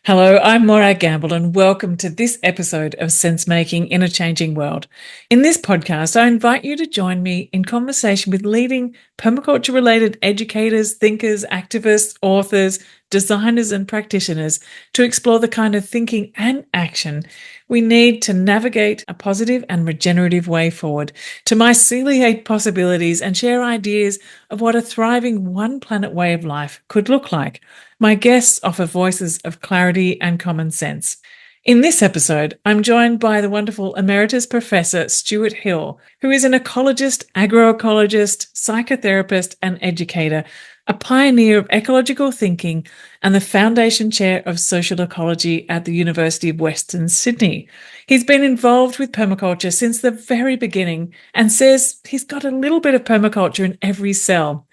Hello, I'm Morag and welcome to this episode of Sense Making in a Changing World. In this podcast, I invite you to join me in conversation with leading permaculture-related educators, thinkers, activists, authors, designers, and practitioners to explore the kind of thinking and action we need to navigate a positive and regenerative way forward, to myceliate possibilities and share ideas of what a thriving one planet way of life could look like. My guests offer voices of clarity and common sense. In this episode, I'm joined by the wonderful Emeritus Professor Stuart Hill, who is an ecologist, agroecologist, psychotherapist, and educator, a pioneer of ecological thinking, and the Foundation Chair of Social Ecology at the University of Western Sydney. He's been involved with permaculture since the very beginning and says he's got a little bit of permaculture in every cell.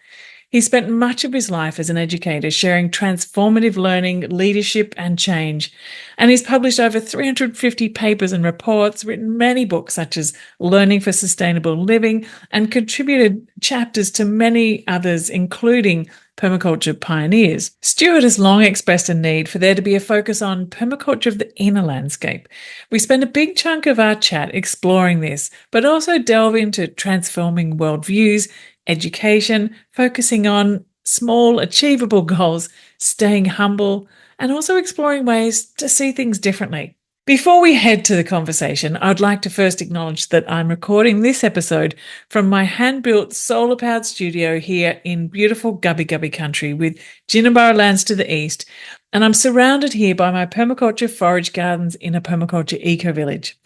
He spent much of his life as an educator sharing transformative learning, leadership, and change. And he's published over 350 papers and reports, written many books such as Learning for Sustainable Living, and contributed chapters to many others, including Permaculture Pioneers. Stuart has long expressed a need for there to be a focus on permaculture of the inner landscape. We spend a big chunk of our chat exploring this, but also delve into transforming worldviews, education, focusing on small, achievable goals, staying humble, and also exploring ways to see things differently. Before we head to the conversation, I'd like to first acknowledge that I'm recording this episode from my hand-built solar-powered studio here in beautiful Gubbi Gubbi country with Jinnabara lands to the east, and I'm surrounded here by my permaculture forage gardens in a permaculture eco-village.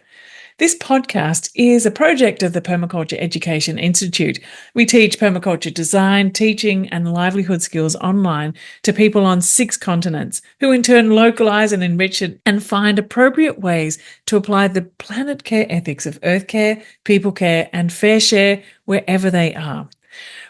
This podcast is a project of the Permaculture Education Institute. We teach permaculture design, teaching, and livelihood skills online to people on 6 continents, who in turn localize and enrich it and find appropriate ways to apply the planet care ethics of earth care, people care, and fair share wherever they are.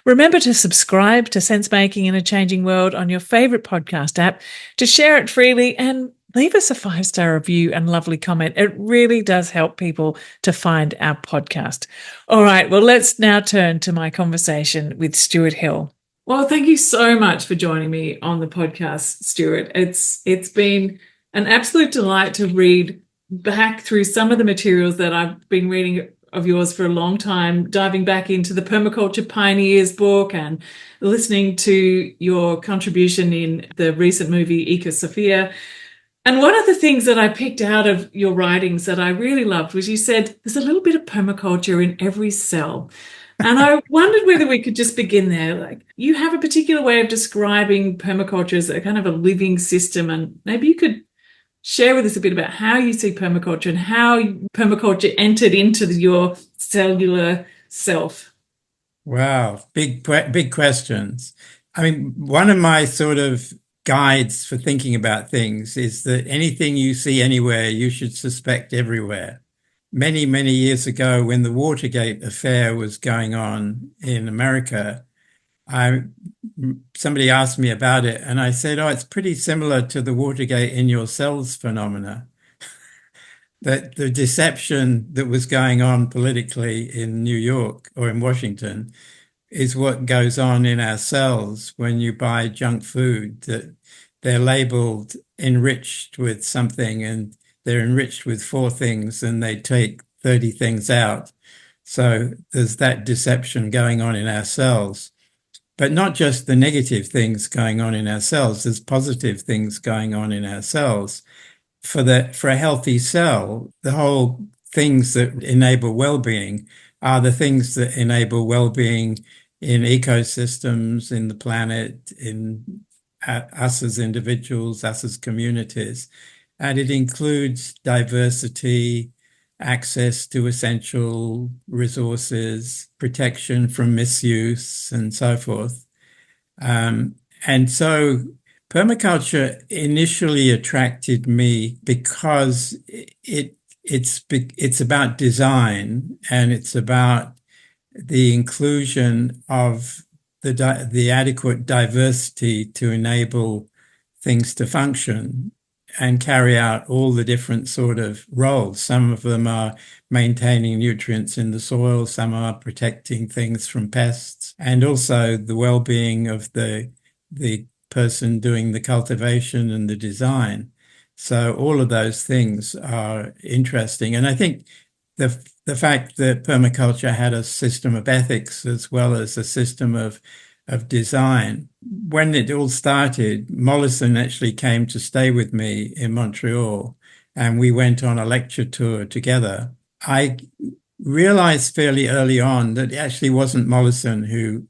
Remember to subscribe to Sense Making in a Changing World on your favourite podcast app, to share it freely, and leave us a 5-star review and lovely comment. It really does help people to find our podcast. All right, well, let's now turn to my conversation with Stuart Hill. Well, thank you so much for joining me on the podcast, Stuart. It's been an absolute delight to read back through some of the materials that I've been reading of yours for a long time, diving back into the Permaculture Pioneers book and listening to your contribution in the recent movie Ecology. And one of the things that I picked out of your writings that I really loved was you said there's a little bit of permaculture in every cell. And I wondered whether we could just begin there. Like, you have a particular way of describing permaculture as a kind of a living system, and maybe you could share with us a bit about how you see permaculture and how permaculture entered into your cellular self. Wow, big questions. I mean, one of my sort of guides for thinking about things is that anything you see anywhere, you should suspect everywhere. Many, many years ago, when the Watergate affair was going on in America, somebody asked me about it, and I said, oh, it's pretty similar to the Watergate in your cells phenomena. That the deception that was going on politically in New York or in Washington is what goes on in our cells when you buy junk food, that they're labeled enriched with something and they're enriched with 4 things and they take 30 things out. So there's that deception going on in our cells. But not just the negative things going on in our cells, there's positive things going on in our cells. For a healthy cell, the whole things that enable well-being are the things that enable well-being in ecosystems, in the planet, in us as individuals, us as communities. And it includes diversity, access to essential resources, protection from misuse, and so forth. And so permaculture initially attracted me because it's about design, and it's about the inclusion of the adequate diversity to enable things to function and carry out all the different sort of roles. Some of them are maintaining nutrients in the soil, some are protecting things from pests, and also the well-being of the person doing the cultivation and the design. So all of those things are interesting. And I think the fact that permaculture had a system of ethics as well as a system of design. When it all started, Mollison actually came to stay with me in Montreal, and we went on a lecture tour together. I realized fairly early on that it actually wasn't Mollison who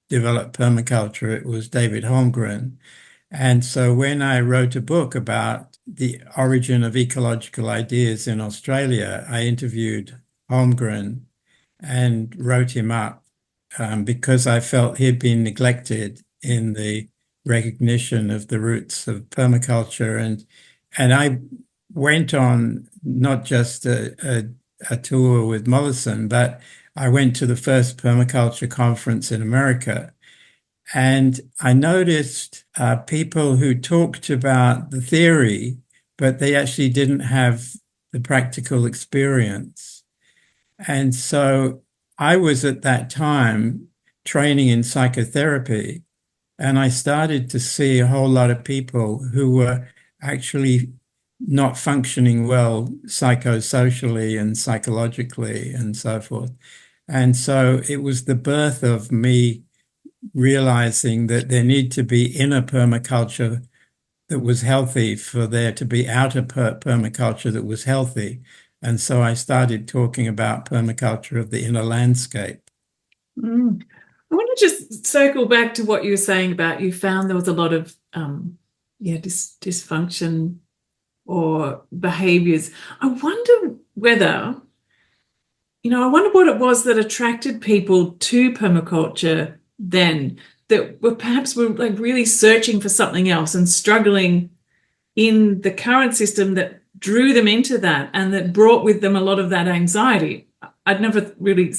developed permaculture, it was David Holmgren. And so when I wrote a book about the origin of ecological ideas in Australia, I interviewed Holmgren and wrote him up because I felt he'd been neglected in the recognition of the roots of permaculture. And I went on not just a tour with Mollison, but I went to the first permaculture conference in America. And I noticed people who talked about the theory, but they actually didn't have the practical experience. And so I was at that time training in psychotherapy, and I started to see a whole lot of people who were actually not functioning well psychosocially and psychologically and so forth. And so it was the birth of me realizing that there need to be inner permaculture that was healthy for there to be outer permaculture that was healthy. And so I started talking about permaculture of the inner landscape. Mm. I want to just circle back to what you were saying about you found there was a lot of dysfunction or behaviors. I wonder whether, I wonder what it was that attracted people to permaculture then, that were like really searching for something else and struggling in the current system that drew them into that and that brought with them a lot of that anxiety. I'd never really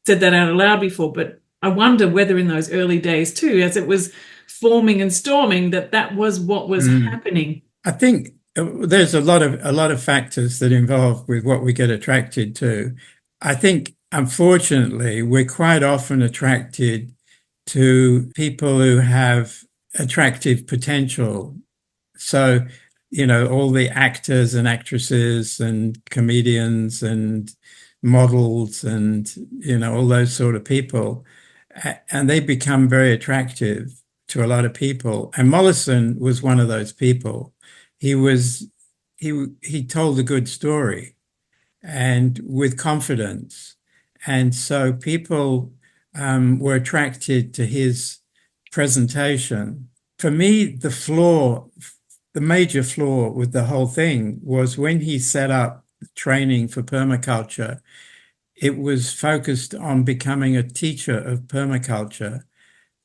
said that out aloud before, but I wonder whether in those early days too, as it was forming and storming, that was what was happening. I think there's a lot of factors that involve with what we get attracted to. I think, unfortunately, we're quite often attracted to people who have attractive potential. So, all the actors and actresses and comedians and models and, all those sort of people. And they become very attractive to a lot of people. And Mollison was one of those people. He told a good story and with confidence. And so people were attracted to his presentation. For me, the major flaw with the whole thing was when he set up training for permaculture, it was focused on becoming a teacher of permaculture,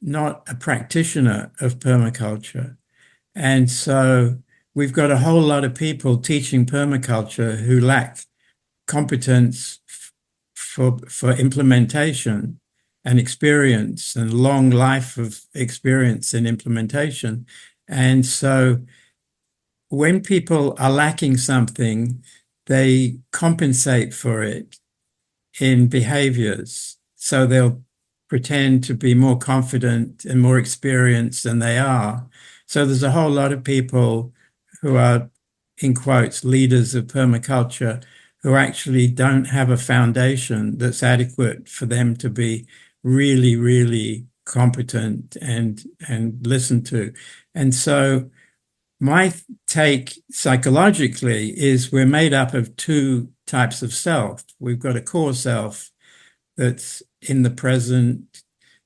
not a practitioner of permaculture. And so we've got a whole lot of people teaching permaculture who lack competence for implementation and experience and long life of experience in implementation. And so when people are lacking something, they compensate for it in behaviors. So they'll pretend to be more confident and more experienced than they are. So there's a whole lot of people who are, in quotes, leaders of permaculture who actually don't have a foundation that's adequate for them to be really, really competent and listened to. And so my take psychologically is we're made up of two types of self. We've got a core self that's in the present,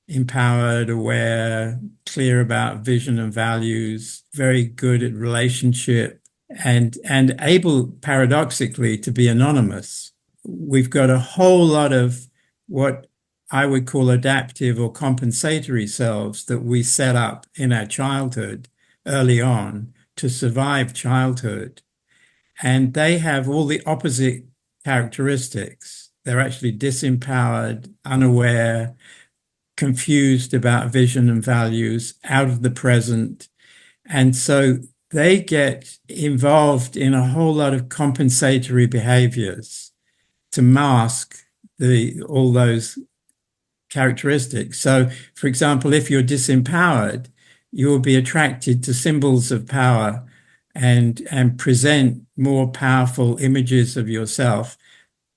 empowered, aware, clear about vision and values, very good at relationship, and able, paradoxically, to be anonymous. We've got a whole lot of what I would call adaptive or compensatory selves that we set up in our childhood early on to survive childhood. And they have all the opposite characteristics. They're actually disempowered, unaware, confused about vision and values, out of the present. And so they get involved in a whole lot of compensatory behaviors to mask all those characteristics. So, for example, if you're disempowered, you will be attracted to symbols of power and present more powerful images of yourself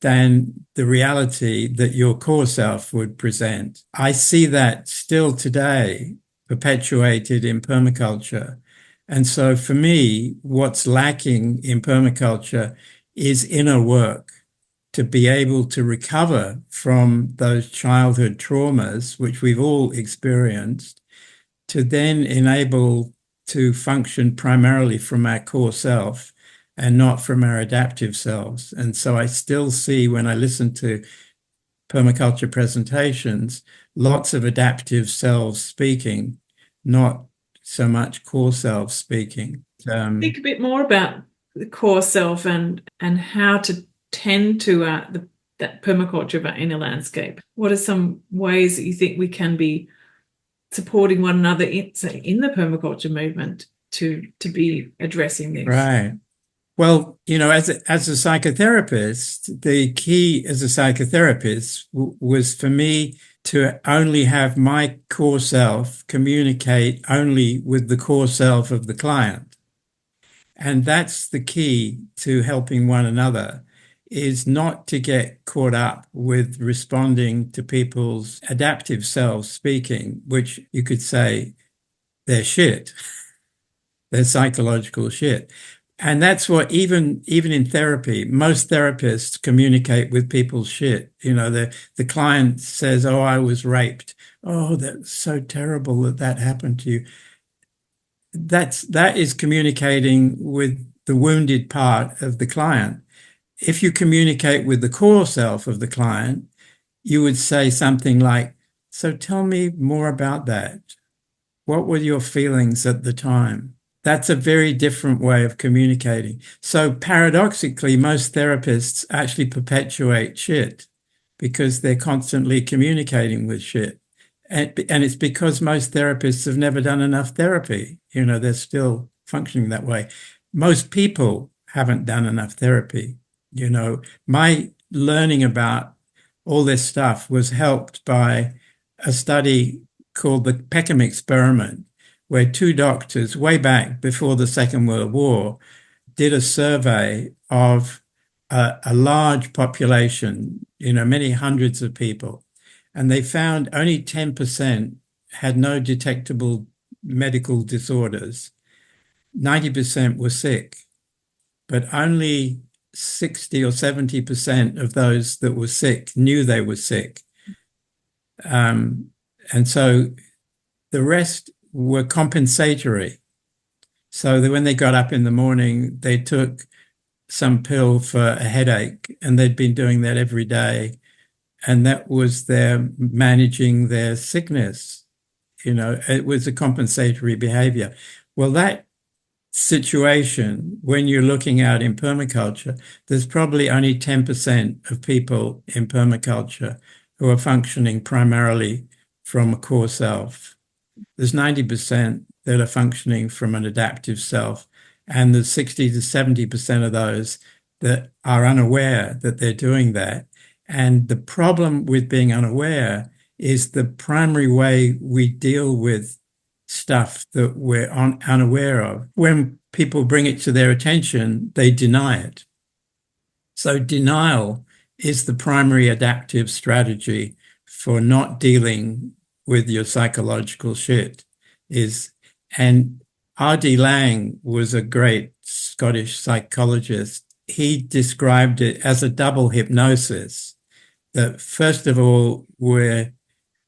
than the reality that your core self would present. I see that still today perpetuated in permaculture. And so for me, what's lacking in permaculture is inner work to be able to recover from those childhood traumas, which we've all experienced, to then enable to function primarily from our core self and not from our adaptive selves. And so I still see, when I listen to permaculture presentations, lots of adaptive selves speaking, not so much core self speaking. Think a bit more about the core self and how to tend to that permaculture of our inner landscape. What are some ways that you think we can be supporting one another in the permaculture movement to be addressing this? Right. Well, as a psychotherapist, the key as a psychotherapist was for me to only have my core self communicate only with the core self of the client. And that's the key to helping one another, is not to get caught up with responding to people's adaptive selves speaking, which you could say they're shit. They're psychological shit. And that's what even in therapy, most therapists communicate with people's shit. The client says, "Oh, I was raped. Oh, that's so terrible that happened to you." That is communicating with the wounded part of the client. If you communicate with the core self of the client, you would say something like, "So tell me more about that. What were your feelings at the time?" That's a very different way of communicating. So paradoxically, most therapists actually perpetuate shit because they're constantly communicating with shit. And it's because most therapists have never done enough therapy. They're still functioning that way. Most people haven't done enough therapy. My learning about all this stuff was helped by a study called the Peckham experiment, where two doctors, way back before the Second World War, did a survey of a large population, many hundreds of people, and they found only 10% had no detectable medical disorders. 90% were sick, but only 60 or 70% of those that were sick knew they were sick. And so the rest were compensatory. So that when they got up in the morning, they took some pill for a headache, and they'd been doing that every day. And that was their managing their sickness. It was a compensatory behavior. Well, that situation, when you're looking out in permaculture, there's probably only 10% of people in permaculture who are functioning primarily from a core self. There's 90% that are functioning from an adaptive self, and there's 60 to 70% of those that are unaware that they're doing that. And the problem with being unaware is the primary way we deal with stuff that we're unaware of. When people bring it to their attention, they deny it. So denial is the primary adaptive strategy for not dealing with your psychological shit. And R.D. Laing was a great Scottish psychologist. He described it as a double hypnosis, that first of all, we're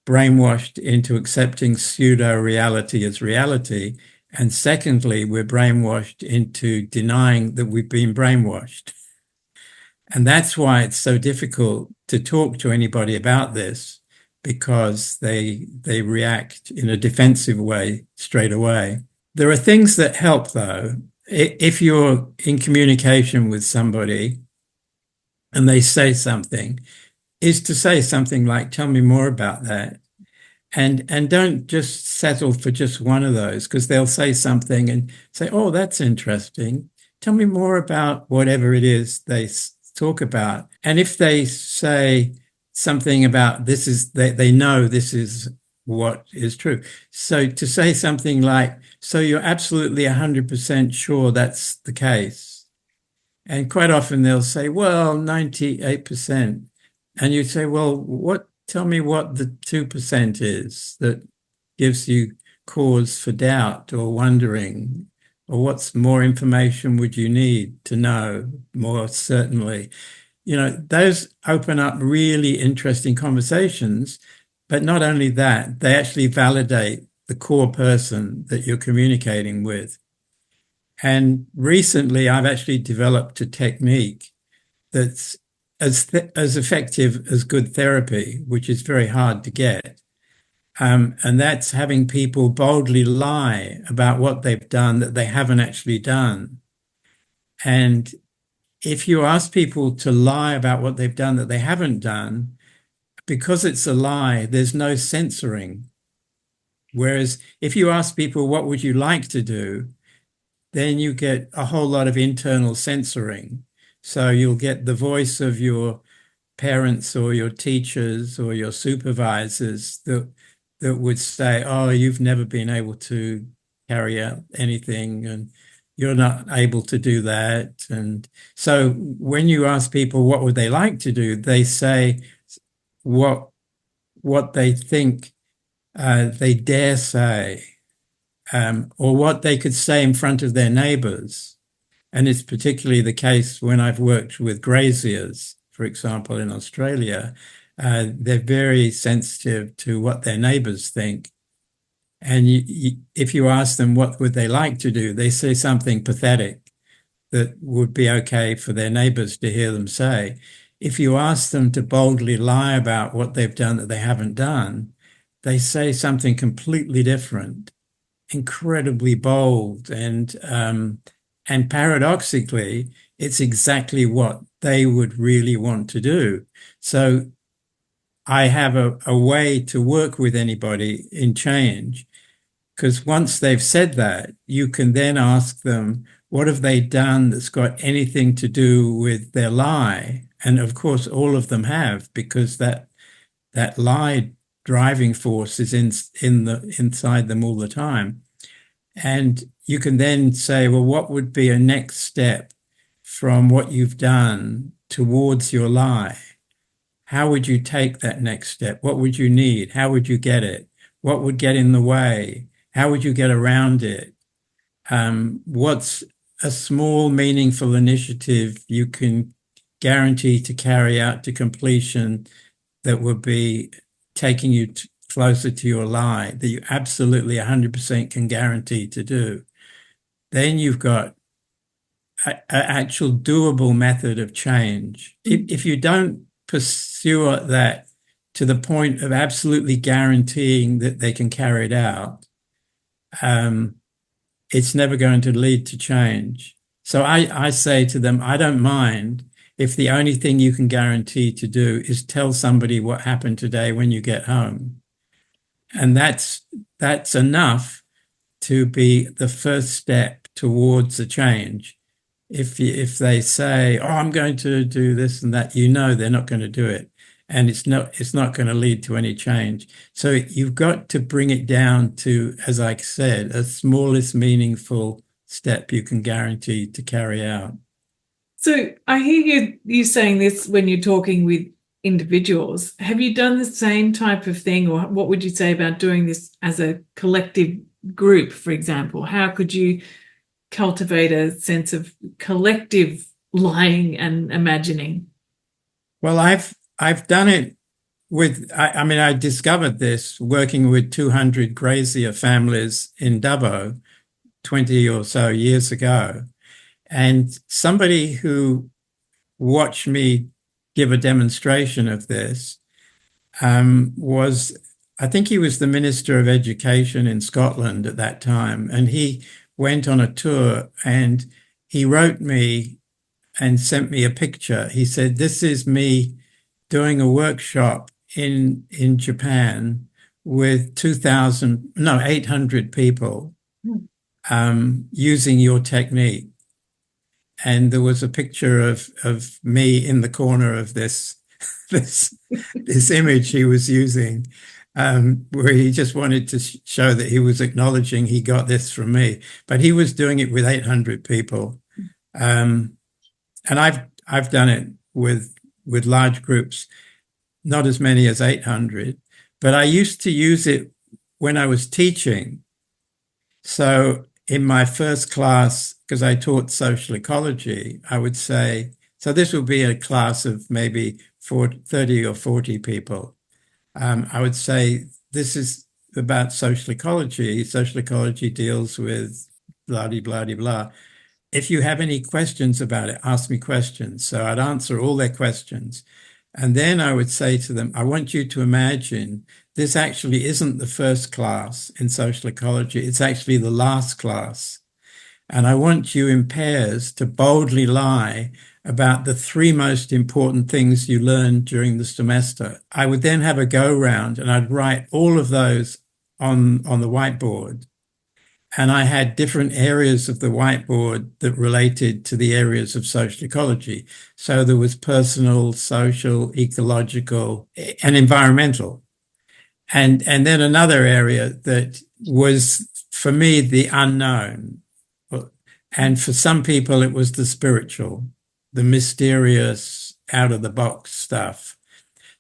brainwashed into accepting pseudo-reality as reality, and secondly, we're brainwashed into denying that we've been brainwashed. And that's why it's so difficult to talk to anybody about this, because they react in a defensive way straight away. There are things that help, though. If you're in communication with somebody and they say something, is to say something like, "Tell me more about that." And don't just settle for just one of those, because they'll say something and say, "Oh, that's interesting. Tell me more about whatever it is they talk about." And if they say something about they know this is what is true. So to say something like, so you're absolutely 100% sure that's the case. And quite often they'll say, well, 98%. And you say, well, tell me what the 2% is that gives you cause for doubt or wondering, or what's more information would you need to know more certainly? Those open up really interesting conversations. But not only that, they actually validate the core person that you're communicating with. And recently, I've actually developed a technique that's as effective as good therapy, which is very hard to get. And that's having people boldly lie about what they've done that they haven't actually done. And if you ask people to lie about what they've done that they haven't done, because it's a lie, there's no censoring. Whereas if you ask people, what would you like to do? Then you get a whole lot of internal censoring. So you'll get the voice of your parents or your teachers or your supervisors that would say, oh, you've never been able to carry out anything and you're not able to do that. And so when you ask people what would they like to do, they say what they think they dare say, or what they could say in front of their neighbors. And it's particularly the case when I've worked with graziers, for example, in Australia. They're very sensitive to what their neighbors think. And if you ask them what would they like to do, they say something pathetic that would be okay for their neighbors to hear them say. If you ask them to boldly lie about what they've done that they haven't done, they say something completely different, incredibly bold, and paradoxically, it's exactly what they would really want to do. So I have a way to work with anybody in change, because once they've said that, you can then ask them, what have they done that's got anything to do with their lie? And of course, all of them have, because that lie driving force is inside them all the time. And you can then say, well, what would be a next step from what you've done towards your lie? How would you take that next step? What would you need? How would you get it? What would get in the way? How would you get around it? What's a small, meaningful initiative you can guarantee to carry out to completion that would be taking you closer to your lie, that you absolutely 100% can guarantee to do? Then you've got an actual doable method of change. If you don't pursue that to the point of absolutely guaranteeing that they can carry it out, it's never going to lead to change. So I say to them, I don't mind if the only thing you can guarantee to do is tell somebody what happened today when you get home. And that's enough to be the first step towards a change. If they say, oh, I'm going to do this and that, they're not going to do it. And it's not going to lead to any change. So you've got to bring it down to, as I said, a smallest meaningful step you can guarantee to carry out. So I hear you saying this when you're talking with individuals. Have you done the same type of thing, or what would you say about doing this as a collective group, for example? How could you cultivate a sense of collective lying and imagining? Well, I've done it with, I discovered this working with 200 grazier families in Dubbo 20 or so years ago. And somebody who watched me give a demonstration of this I think he was the Minister of Education in Scotland at that time. And he went on a tour and he wrote me and sent me a picture. He said, this is me doing a workshop in Japan with 800 people using your technique. And there was a picture of me in the corner of this image he was using. where he just wanted to show that he was acknowledging he got this from me. But he was doing it with 800 people. And I've done it with large groups, not as many as 800, but I used to use it when I was teaching. So in my first class, because I taught social ecology, I would say, so this would be a class of maybe 30 or 40 people. I would say, this is about social ecology. Social ecology deals with blah, blah, blah, blah. If you have any questions about it, ask me questions. So I'd answer all their questions. And then I would say to them, I want you to imagine this actually isn't the first class in social ecology. It's actually the last class. And I want you in pairs to boldly lie about the 3 most important things you learned during the semester. I would then have a go round and I'd write all of those on the whiteboard. And I had different areas of the whiteboard that related to the areas of social ecology. So there was personal, social, ecological, and environmental. And then another area that was, for me, the unknown. And for some people, it was the spiritual, the mysterious, out of the box stuff.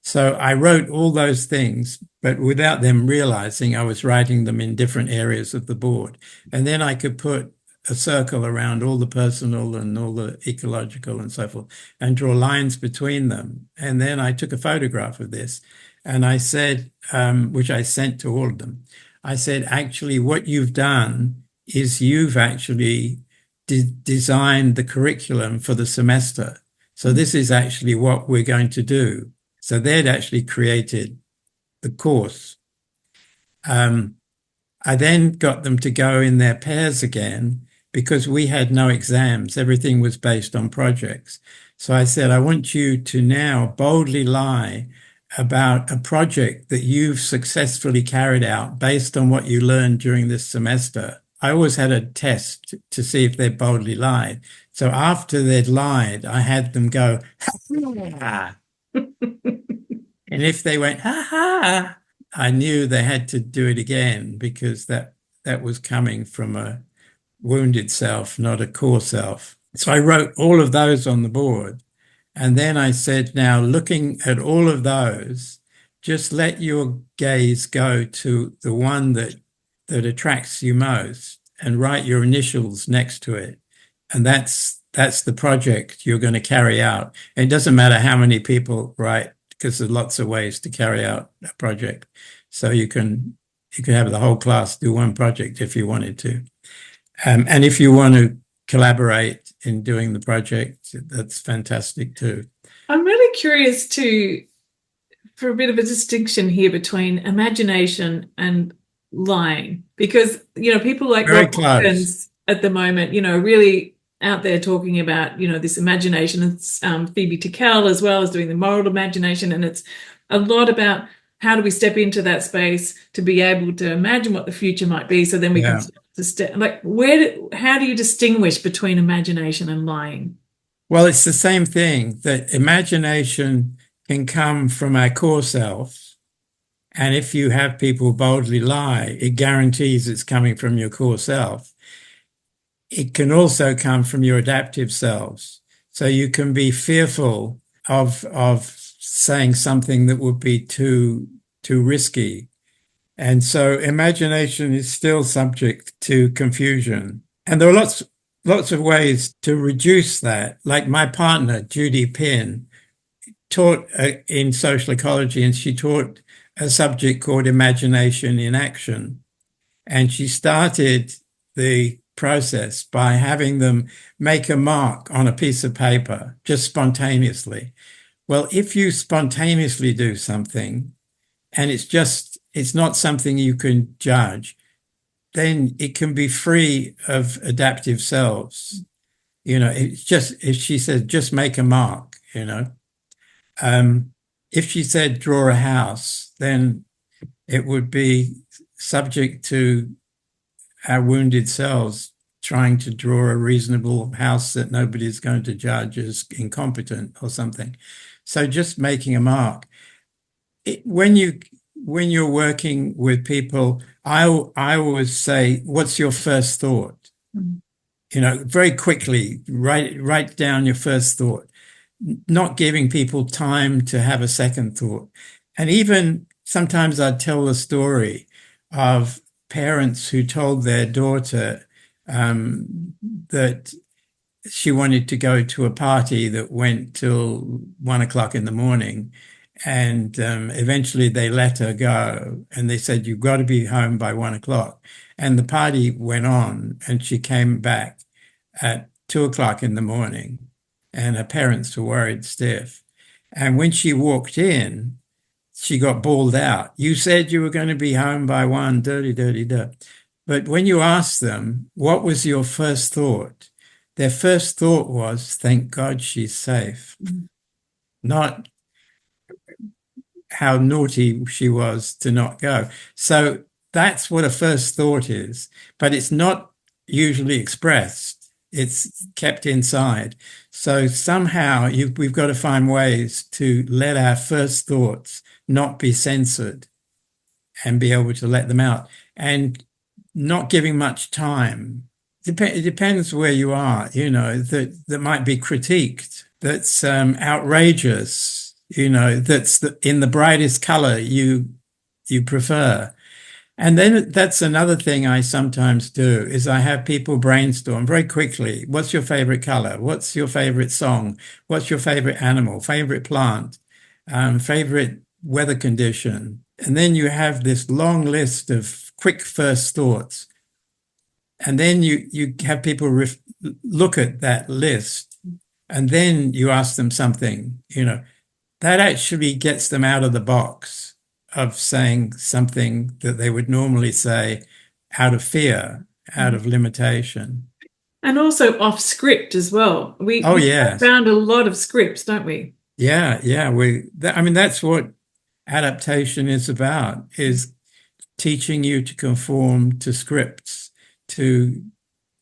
So I wrote all those things, but without them realizing I was writing them in different areas of the board. And then I could put a circle around all the personal and all the ecological and so forth and draw lines between them. And then I took a photograph of this and I said, which I sent to all of them, I said, actually, what you've done is you've actually designed the curriculum for the semester. So this is actually what we're going to do. So they'd actually created the course. I then got them to go in their pairs again because we had no exams. Everything was based on projects. So I said, I want you to now boldly lie about a project that you've successfully carried out based on what you learned during this semester. I always had a test to see if they boldly lied. So after they'd lied, I had them go, ha. And if they went, ha ha, I knew they had to do it again because that was coming from a wounded self, not a core self. So I wrote all of those on the board. And then I said, now looking at all of those, just let your gaze go to the one that attracts you most and write your initials next to it. And that's the project you're going to carry out. And it doesn't matter how many people write, because there's lots of ways to carry out a project. So you can have the whole class do one project if you wanted to. And if you want to collaborate in doing the project, that's fantastic too. I'm really curious for a bit of a distinction here between imagination and lying, because, people like Very Rob close. Hawkins at the moment, really out there talking about, this imagination. It's Phoebe Tickell as well as doing the moral imagination. And it's a lot about how do we step into that space to be able to imagine what the future might be, so then we can start to step, like, how do you distinguish between imagination and lying? Well, it's the same thing, that imagination can come from our core self. And if you have people boldly lie, it guarantees it's coming from your core self. It can also come from your adaptive selves. So you can be fearful of saying something that would be too risky. And so imagination is still subject to confusion. And there are lots of ways to reduce that. Like my partner, Judy Pinn, taught in social ecology, and she taught a subject called imagination in action. And she started the process by having them make a mark on a piece of paper, just spontaneously. Well, if you spontaneously do something and it's not something you can judge, then it can be free of adaptive selves. It's just, if she said, just make a mark, if she said, draw a house, then it would be subject to our wounded selves trying to draw a reasonable house that nobody's going to judge as incompetent or something. So just making a mark. When you when you're working with people, I always say, what's your first thought? Mm. Very quickly, write down your first thought, not giving people time to have a second thought. And even sometimes I'd tell the story of parents who told their daughter that she wanted to go to a party that went till 1 o'clock in the morning. And eventually they let her go. And they said, you've got to be home by 1 o'clock. And the party went on and she came back at 2 o'clock in the morning. And her parents were worried stiff. And when she walked in, she got bawled out. You said you were going to be home by 1, dirty, dirty, dirty. But when you asked them, what was your first thought? Their first thought was, thank God she's safe. Not how naughty she was to not go. So that's what a first thought is, but it's not usually expressed. It's kept inside. So somehow we've got to find ways to let our first thoughts not be censored and be able to let them out, and not giving much time. It depends where you are, that might be critiqued, that's outrageous, that's in the brightest color you prefer. And then that's another thing I sometimes do is I have people brainstorm very quickly. What's your favorite color? What's your favorite song? What's your favorite animal, favorite plant, favorite weather condition? And then you have this long list of quick first thoughts. And then you have people look at that list, and then you ask them something, that actually gets them out of the box of saying something that they would normally say out of fear, out of limitation. And also off script as well. We Yes. found a lot of scripts, don't we? Yeah. That's what adaptation is about, is teaching you to conform to scripts, to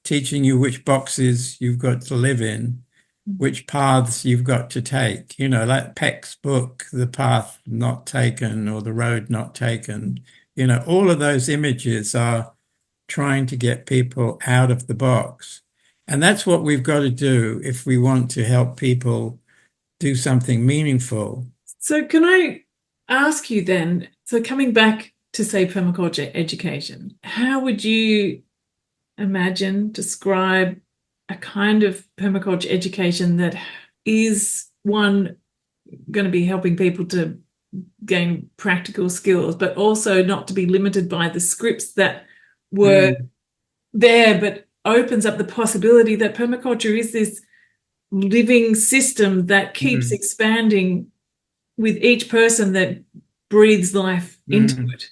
teaching you which boxes you've got to live in, which paths you've got to take. Like Peck's book, The Path Not Taken or The Road Not Taken. All of those images are trying to get people out of the box. And that's what we've got to do if we want to help people do something meaningful. So can I ask you then, so coming back to, say, permaculture education, how would you describe a kind of permaculture education that is, one, going to be helping people to gain practical skills, but also not to be limited by the scripts that were there, but opens up the possibility that permaculture is this living system that keeps expanding with each person that breathes life into it?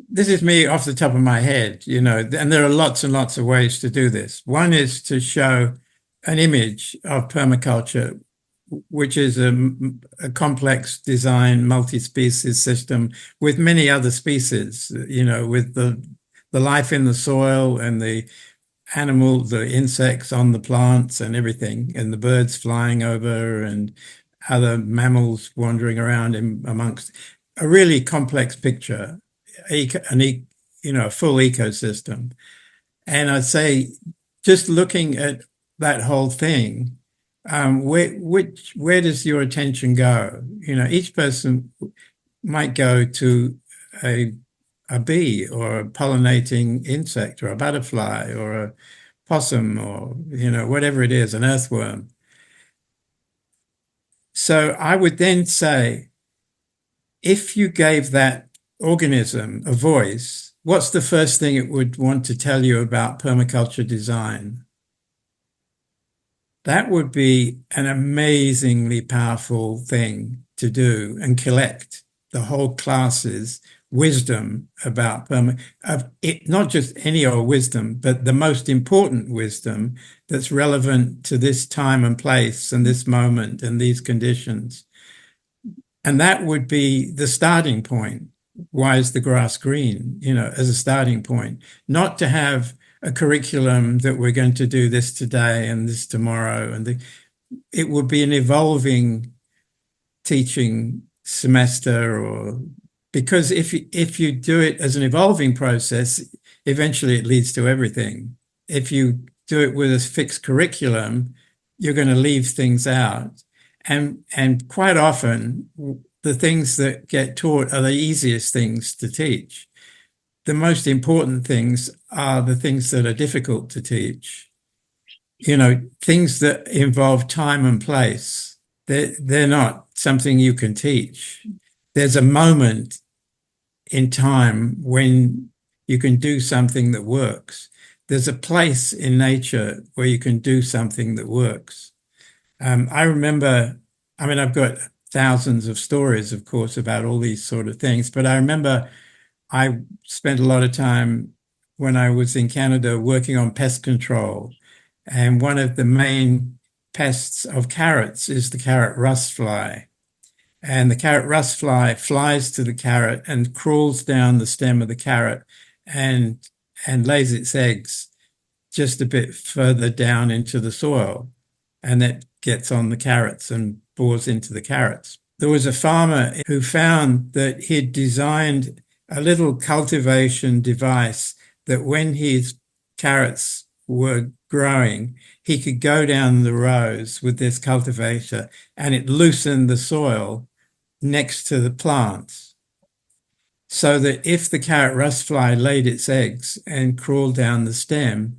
This is me off the top of my head, and there are lots and lots of ways to do this. One is to show an image of permaculture, which is a complex design, multi-species system with many other species, with the life in the soil and the animals, the insects on the plants and everything, and the birds flying over and other mammals wandering around amongst a really complex picture, a full ecosystem. And I'd say, just looking at that whole thing, where does your attention go? Each person might go to a bee or a pollinating insect or a butterfly or a possum or, whatever it is, an earthworm. So I would then say, if you gave that organism a voice, what's the first thing it would want to tell you about permaculture design? That would be an amazingly powerful thing to do and collect the whole class's wisdom about not just any old wisdom, but the most important wisdom that's relevant to this time and place and this moment and these conditions. And that would be the starting point. Why is the grass green? As a starting point, not to have a curriculum that we're going to do this today and this tomorrow. It would be an evolving teaching semester, or because if you do it as an evolving process, eventually it leads to everything. If you do it with a fixed curriculum, you're going to leave things out. And quite often, the things that get taught are the easiest things to teach. The most important things are the things that are difficult to teach. Things that involve time and place. They're not something you can teach. There's a moment in time when you can do something that works. There's a place in nature where you can do something that works. I remember, I've got thousands of stories, of course, about all these sort of things, but I remember I spent a lot of time when I was in Canada working on pest control. And one of the main pests of carrots is the carrot rust fly. And the carrot rust fly flies to the carrot and crawls down the stem of the carrot and lays its eggs just a bit further down into the soil. And it gets on the carrots and bores into the carrots. There was a farmer who found that he'd designed a little cultivation device that when his carrots were growing, he could go down the rows with this cultivator and it loosened the soil next to the plants, so that if the carrot rust fly laid its eggs and crawled down the stem,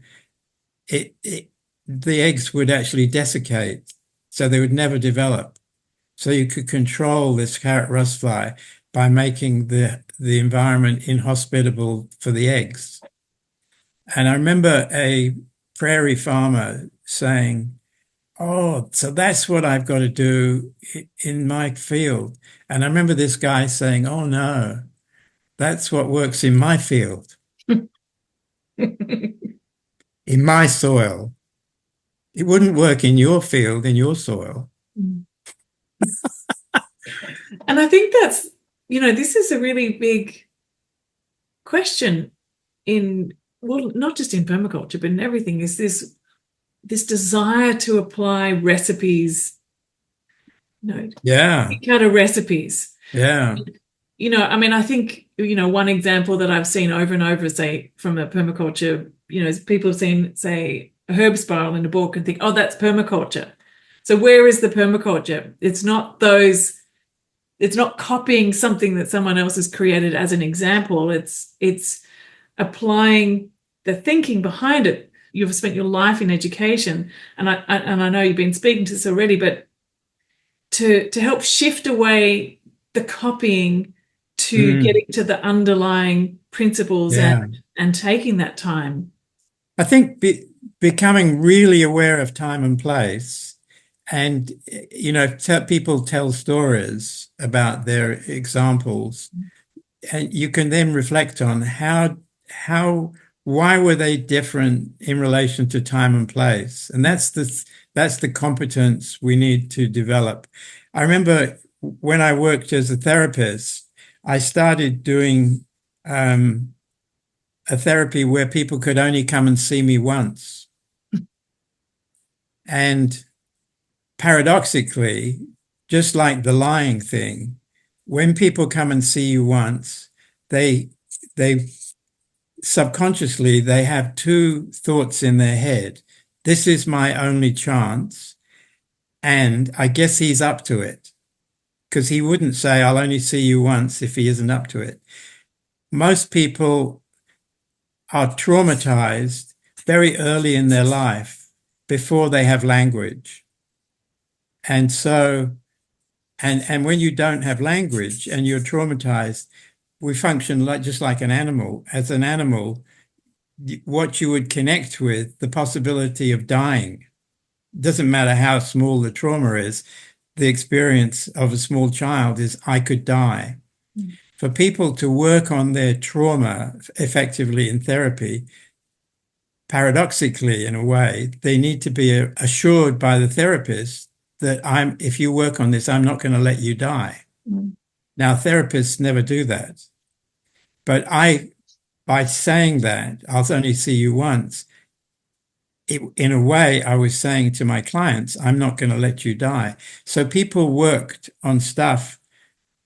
the eggs would actually desiccate, so they would never develop. So you could control this carrot rust fly by making the environment inhospitable for the eggs. And I remember a prairie farmer saying, "Oh, so that's what I've got to do in my field." And I remember this guy saying, "Oh, no, that's what works in my field, in my soil. It wouldn't work in your field, in your soil." And I think that's, this is a really big question not just in permaculture, but in everything, is this desire to apply recipes, cookie-cutter recipes. Yeah. I think, one example that I've seen over and over, say, from a permaculture, people have seen, say, a herb spiral in a book and think, oh, that's permaculture. So where is the permaculture? It's not copying something that someone else has created as an example. It's applying the thinking behind it. You've spent your life in education, and I know you've been speaking to this already, but to help shift away the copying to getting to the underlying principles and taking that time. I think becoming really aware of time and place, and people tell stories about their examples, and you can then reflect on why were they different in relation to time and place, and that's the competence we need to develop. I remember when I worked as a therapist, I started doing a therapy where people could only come and see me once. And paradoxically, just like the lying thing, when people come and see you once, they subconsciously, they have two thoughts in their head. This is my only chance, and I guess he's up to it. Because he wouldn't say, I'll only see you once if he isn't up to it. Most people are traumatized very early in their life before they have language. And so, and when you don't have language and you're traumatized, we function just like an animal. As an animal, what you would connect with, the possibility of dying, doesn't matter how small the trauma is. The experience of a small child is, I could die. For people to work on their trauma effectively in therapy, paradoxically, in a way, they need to be assured by the therapist that if you work on this, I'm not going to let you die. Now, therapists never do that. But by saying that, I'll only see you once, in a way, I was saying to my clients, I'm not going to let you die. So people worked on stuff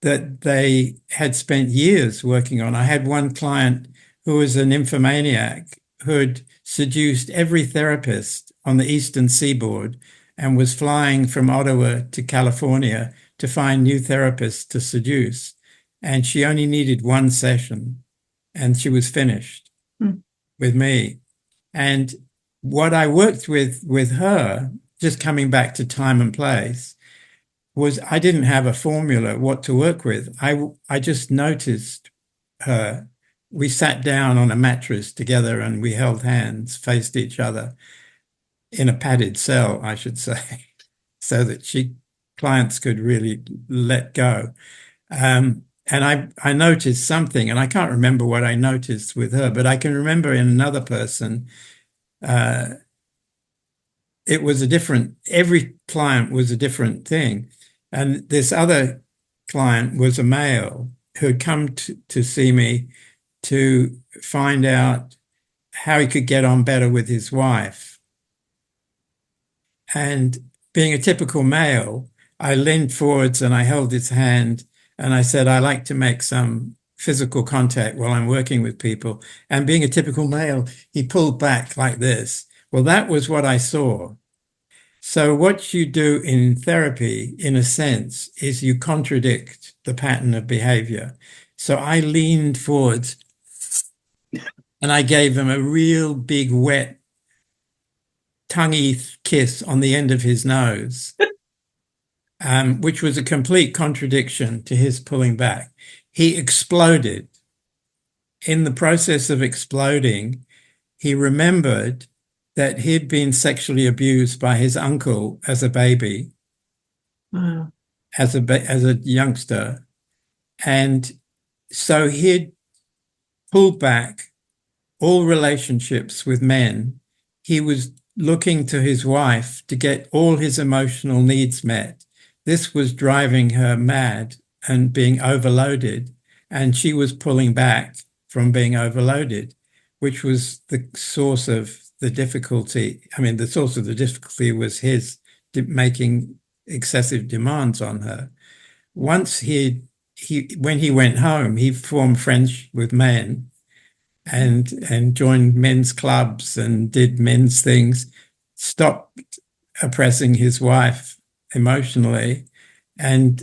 that they had spent years working on. I had one client who was an nymphomaniac who had seduced every therapist on the eastern seaboard and was flying from Ottawa to California to find new therapists to seduce. And she only needed one session and she was finished with me. And what I worked with her, just coming back to time and place, was I didn't have a formula what to work with. I just noticed her. We sat down on a mattress together and we held hands, faced each other in a padded cell, I should say, so that clients could really let go. And I noticed something, and I can't remember what I noticed with her, but I can remember in another person, it was every client was a different thing. And this other client was a male who had come to see me to find out how he could get on better with his wife. And being a typical male, I leaned forwards and I held his hand and I said, I like to make some physical contact while I'm working with people. And being a typical male, he pulled back like this. Well, that was what I saw. So what you do in therapy, in a sense, is you contradict the pattern of behavior. So I leaned forwards and I gave him a real big, wet, tonguey kiss on the end of his nose, which was a complete contradiction to his pulling back. He exploded. In the process of exploding, he remembered that he'd been sexually abused by his uncle as a baby, Wow. as a youngster. And so he'd pulled back all relationships with men. He was looking to his wife to get all his emotional needs met. This was driving her mad and being overloaded. And she was pulling back from being overloaded, which was the source of the difficulty. I mean, the source of the difficulty was his making excessive demands on her. Once when he went home, he formed friends with men and joined men's clubs and did men's things, stopped oppressing his wife emotionally, and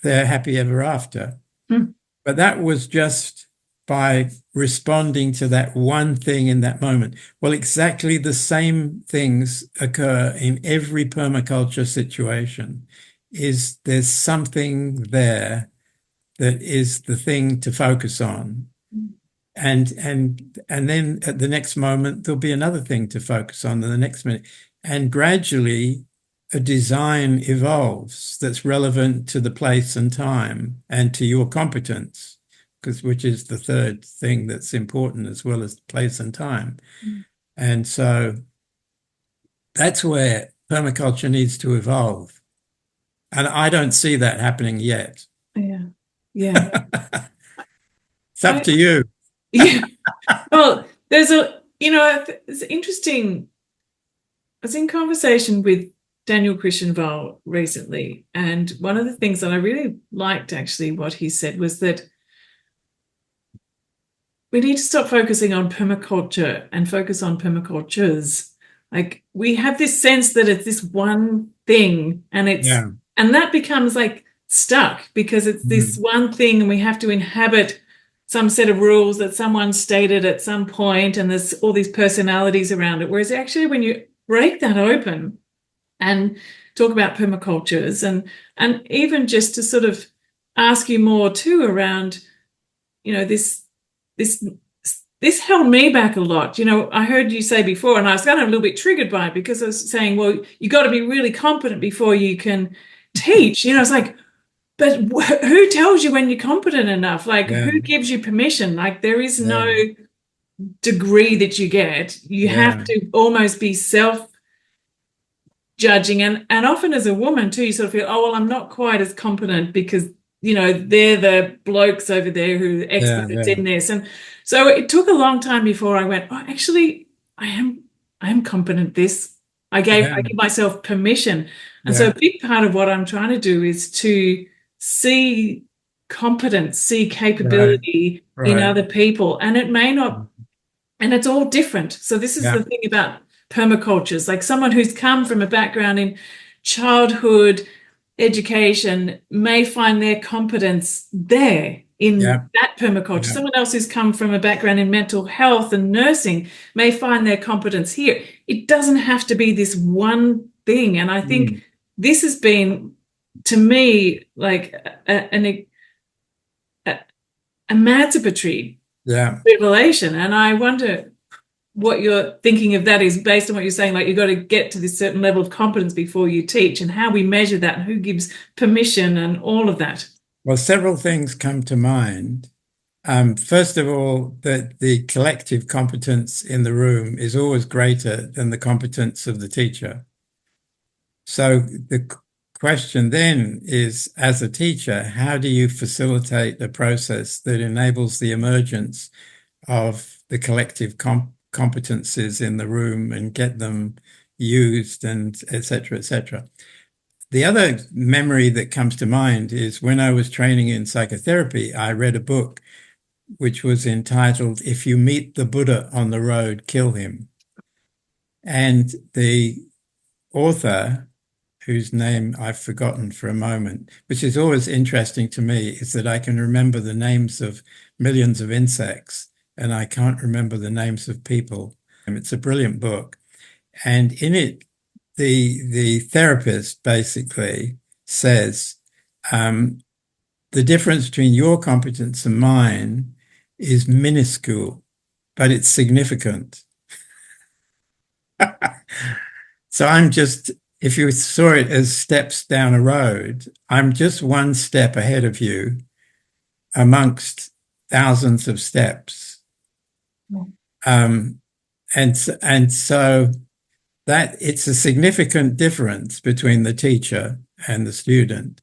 they're happy ever after. But that was just by responding to that one thing in that moment. Well, exactly the same things occur in every permaculture situation. There's something there that is the thing to focus on. And then at the next moment, there'll be another thing to focus on in the next minute. And gradually a design evolves that's relevant to the place and time and to your competence, which is the third thing that's important, as well as place and time. And so that's where permaculture needs to evolve. And I don't see that happening yet. Yeah. It's up to you. Yeah. Well, it's interesting. I was in conversation with Daniel Christianval recently, and one of the things that I really liked, actually, what he said was that we need to stop focusing on permaculture and focus on permacultures. Like, we have this sense that it's this one thing, and and that becomes like stuck because it's this one thing, and we have to inhabit some set of rules that someone stated at some point, and there's all these personalities around it. Whereas actually, when you break that open and talk about permacultures, and even just to sort of ask you more too around, this held me back a lot. I heard you say before, and I was kind of a little bit triggered by it, because I was saying, well, you got to be really competent before you can teach. It's like, but who tells you when you're competent enough? Like, who gives you permission? Like, there is no degree that you get. You have to almost be self-judging. And often as a woman too, you sort of feel, oh, well, I'm not quite as competent because, they're the blokes over there who are experts in this. And so it took a long time before I went, oh, actually, I am competent at this. I give myself permission. And so a big part of what I'm trying to do is to see competence, see capability in other people, and it may not, and it's all different. So this is the thing about permacultures, like someone who's come from a background in childhood education may find their competence there in that permaculture. Someone else who's come from a background in mental health and nursing may find their competence here. It doesn't have to be this one thing. And I think this has been, to me, like an emancipatory revelation. And I wonder what you're thinking of that is based on what you're saying, like you've got to get to this certain level of competence before you teach, and how we measure that and who gives permission and all of that. Well, several things come to mind. First of all, that the collective competence in the room is always greater than the competence of the teacher. So the question then is, as a teacher, how do you facilitate a process that enables the emergence of the collective competences in the room and get them used, and et cetera, et cetera. The other memory that comes to mind is when I was training in psychotherapy, I read a book which was entitled, "If You Meet the Buddha on the Road, Kill Him." And the author, whose name I've forgotten for a moment, which is always interesting to me, is that I can remember the names of millions of insects and I can't remember the names of people. It's a brilliant book. And in it, the therapist basically says, the difference between your competence and mine is minuscule, but it's significant. So I'm just, if you saw it as steps down a road, I'm just one step ahead of you amongst thousands of steps. And so that it's a significant difference between the teacher and the student,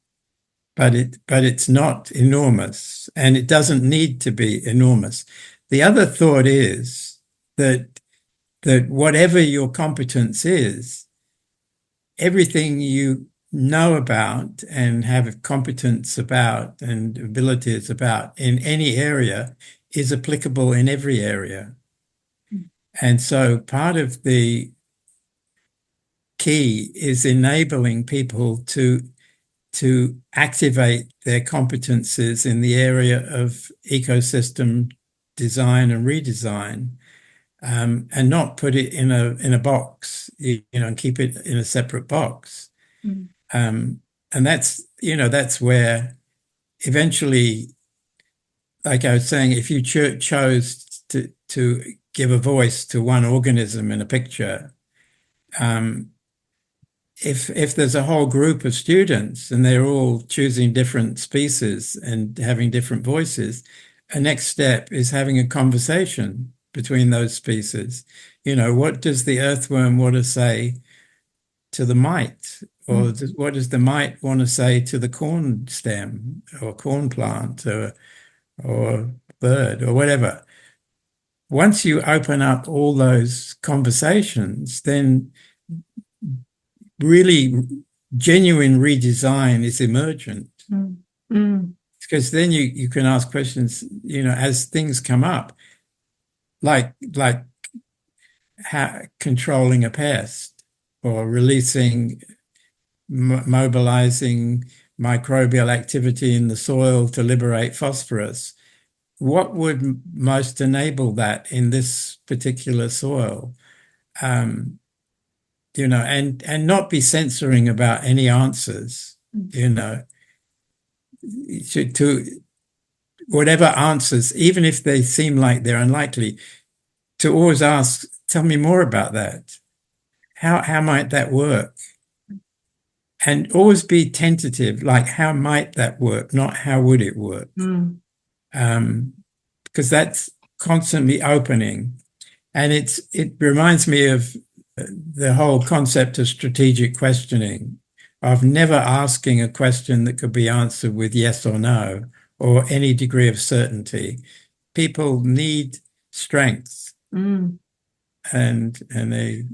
but it's not enormous, and it doesn't need to be enormous. The other thought is that whatever your competence is, everything you know about and have competence about and abilities about in any area is applicable in every area. And so part of the key is enabling people to activate their competences in the area of ecosystem design and redesign, and not put it in a box, and keep it in a separate box. And that's where eventually, like I was saying, if you chose to give a voice to one organism in a picture, if there's a whole group of students and they're all choosing different species and having different voices, a next step is having a conversation between those species. What does the earthworm want to say to the mite? Or what does the mite want to say to the corn stem or corn plant or bird or whatever? Once you open up all those conversations, then really genuine redesign is emergent. Because then you can ask questions, as things come up, like how controlling a pest or mobilizing microbial activity in the soil to liberate phosphorus. What would most enable that in this particular soil? And not be censoring about any answers, to whatever answers, even if they seem like they're unlikely, to always ask, tell me more about that. How might that work? And always be tentative, like how might that work, not how would it work? Because that's constantly opening. And it reminds me of the whole concept of strategic questioning, of never asking a question that could be answered with yes or no, or any degree of certainty. People need strength, and they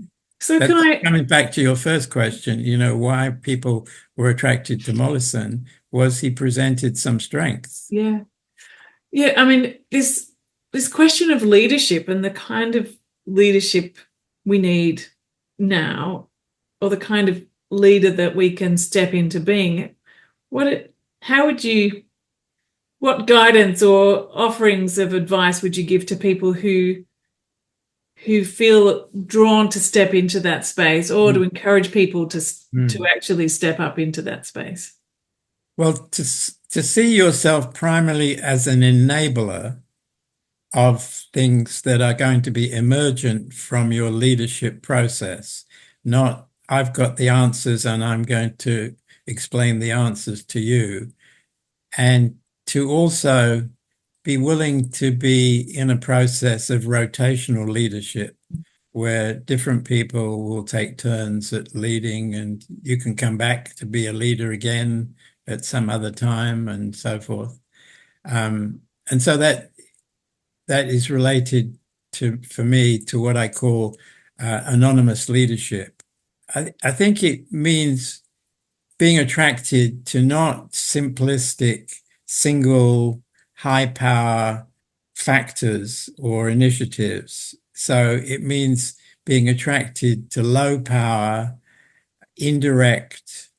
So can That's I, coming back to your first question, why people were attracted to Mollison was he presented some strengths. yeah. Yeah, I mean, this question of leadership and the kind of leadership we need now, or the kind of leader that we can step into being, how would you, what guidance or offerings of advice would you give to people who feel drawn to step into that space, or to encourage people to actually step up into that space? Well, to see yourself primarily as an enabler of things that are going to be emergent from your leadership process, not I've got the answers and I'm going to explain the answers to you. And to also be willing to be in a process of rotational leadership where different people will take turns at leading and you can come back to be a leader again at some other time and so forth. And so that is related for me, to what I call anonymous leadership. I think it means being attracted to not simplistic, single, high power factors or initiatives. So it means being attracted to low power, indirect,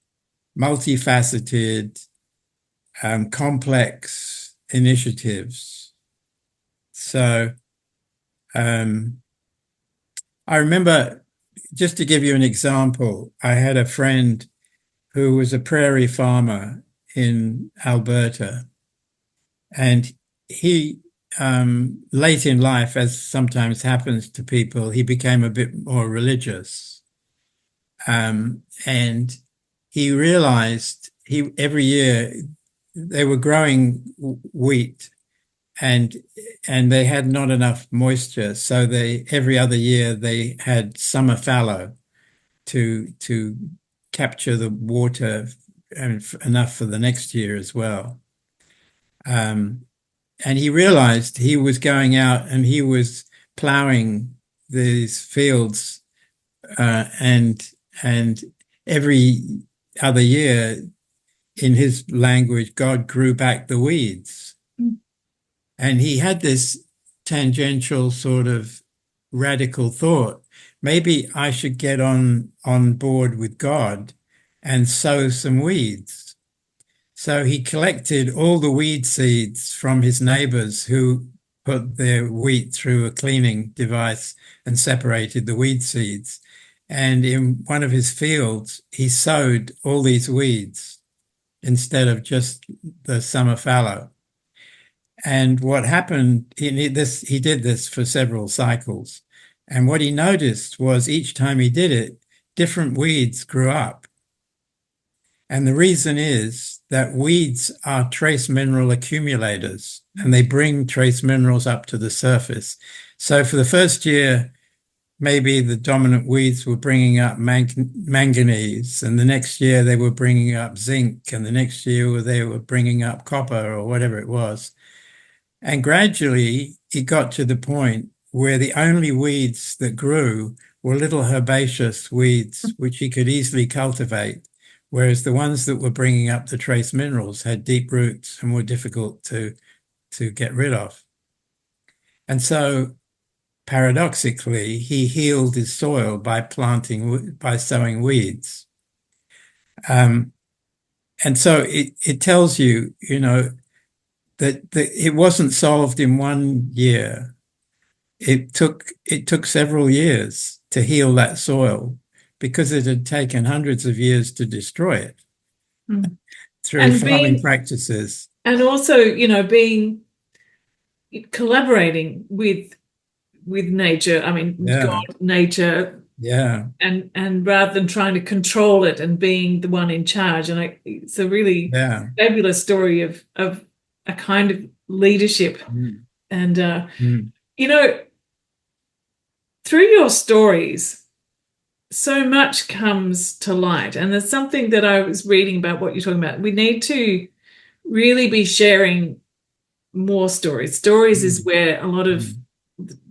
multifaceted, complex initiatives. So I remember, just to give you an example, I had a friend who was a prairie farmer in Alberta, and he, late in life, as sometimes happens to people, he became a bit more religious. And he realized every year they were growing wheat, and they had not enough moisture, so every other year they had summer fallow to capture the water and enough for the next year as well. And he realized he was going out and he was plowing these fields, and every other year, in his language, God grew back the weeds. And he had this tangential sort of radical thought, maybe I should get on board with God and sow some weeds. So he collected all the weed seeds from his neighbors who put their wheat through a cleaning device and separated the weed seeds. And in one of his fields, he sowed all these weeds instead of just the summer fallow. And what happened, he did this for several cycles. And what he noticed was each time he did it, different weeds grew up. And the reason is that weeds are trace mineral accumulators, and they bring trace minerals up to the surface. So for the first year, maybe the dominant weeds were bringing up manganese, and the next year they were bringing up zinc, and the next year they were bringing up copper or whatever it was. And gradually it got to the point where the only weeds that grew were little herbaceous weeds, which he could easily cultivate, whereas the ones that were bringing up the trace minerals had deep roots and were difficult to get rid of. And so paradoxically, he healed his soil by sowing weeds. And so it tells you, that it wasn't solved in one year. It took several years to heal that soil because it had taken hundreds of years to destroy it through farming practices. And also, collaborating with nature. I mean, God, nature. Yeah. And rather than trying to control it and being the one in charge. And it's a really fabulous story of a kind of leadership. And, through your stories, so much comes to light. And there's something that I was reading about what you're talking about. We need to really be sharing more stories. Stories is where a lot of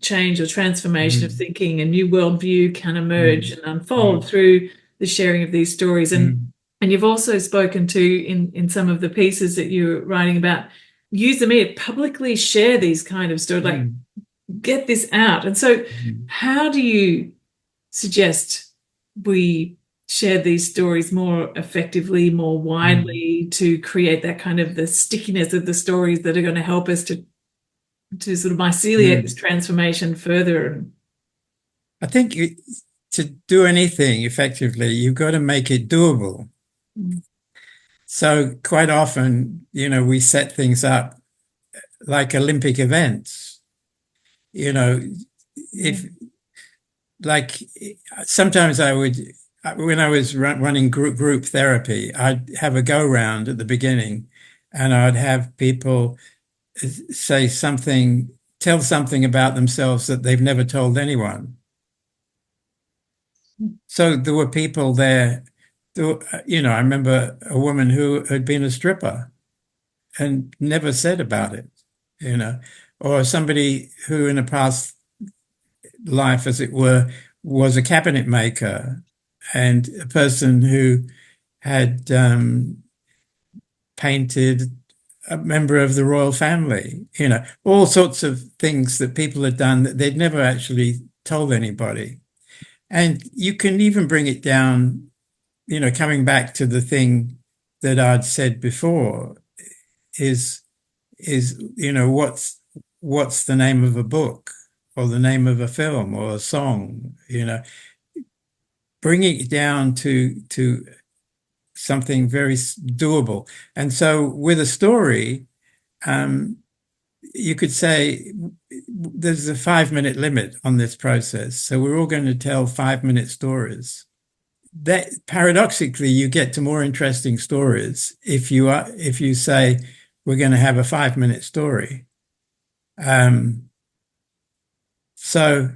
change or transformation of mm, thinking, a new worldview can emerge mm, and unfold mm, through the sharing of these stories. mm, And you've also spoken to in some of the pieces that you're writing about, use the media, publicly share these kind of stories, like mm, get this out. And so mm, how do you suggest we share these stories more effectively, more mm, widely, to create that kind of the stickiness of the stories that are going to help us to sort of myceliate this mm. transformation further? I think to do anything effectively, you've got to make it doable. Mm, So quite often, we set things up like Olympic events. You know, if mm, like sometimes I would, when I was running group therapy, I'd have a go round at the beginning, and I'd have people say something, tell something about themselves that they've never told anyone. So there were people there. I remember a woman who had been a stripper and never said about it, you know, or somebody who in a past life, as it were, was a cabinet maker, and a person who had painted a member of the royal family, all sorts of things that people had done that they'd never actually told anybody. And you can even bring it down, coming back to the thing that I'd said before, is what's the name of a book or the name of a film or a song, bringing it down to something very doable. And so with a story, um, you could say there's a 5-minute limit on this process. So we're all going to tell 5-minute stories. That paradoxically, you get to more interesting stories if you say we're going to have a 5-minute story. So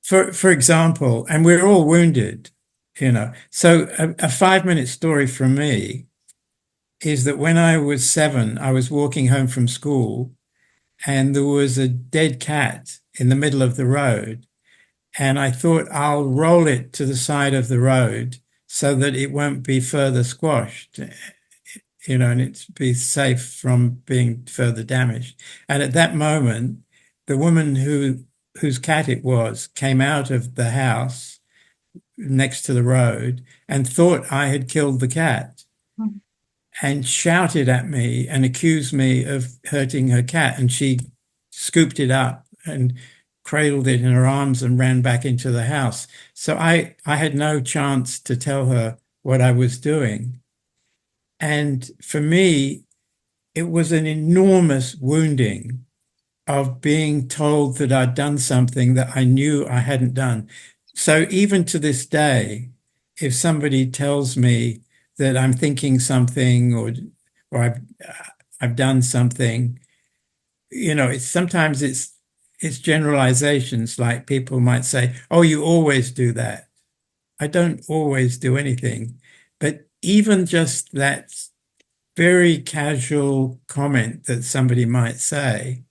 for example, and we're all wounded, So a 5-minute story from me is that when I was 7, I was walking home from school and there was a dead cat in the middle of the road. And I thought I'll roll it to the side of the road so that it won't be further squashed, and it's be safe from being further damaged. And at that moment, the woman whose cat it was came out of the house next to the road and thought I had killed the cat mm, and shouted at me and accused me of hurting her cat. And she scooped it up and cradled it in her arms and ran back into the house. So I had no chance to tell her what I was doing. And for me, it was an enormous wounding of being told that I'd done something that I knew I hadn't done. So even to this day, if somebody tells me that I'm thinking something or I've done something, sometimes it's generalizations, like people might say, "Oh, you always do that." I don't always do anything, but even just that very casual comment that somebody might say,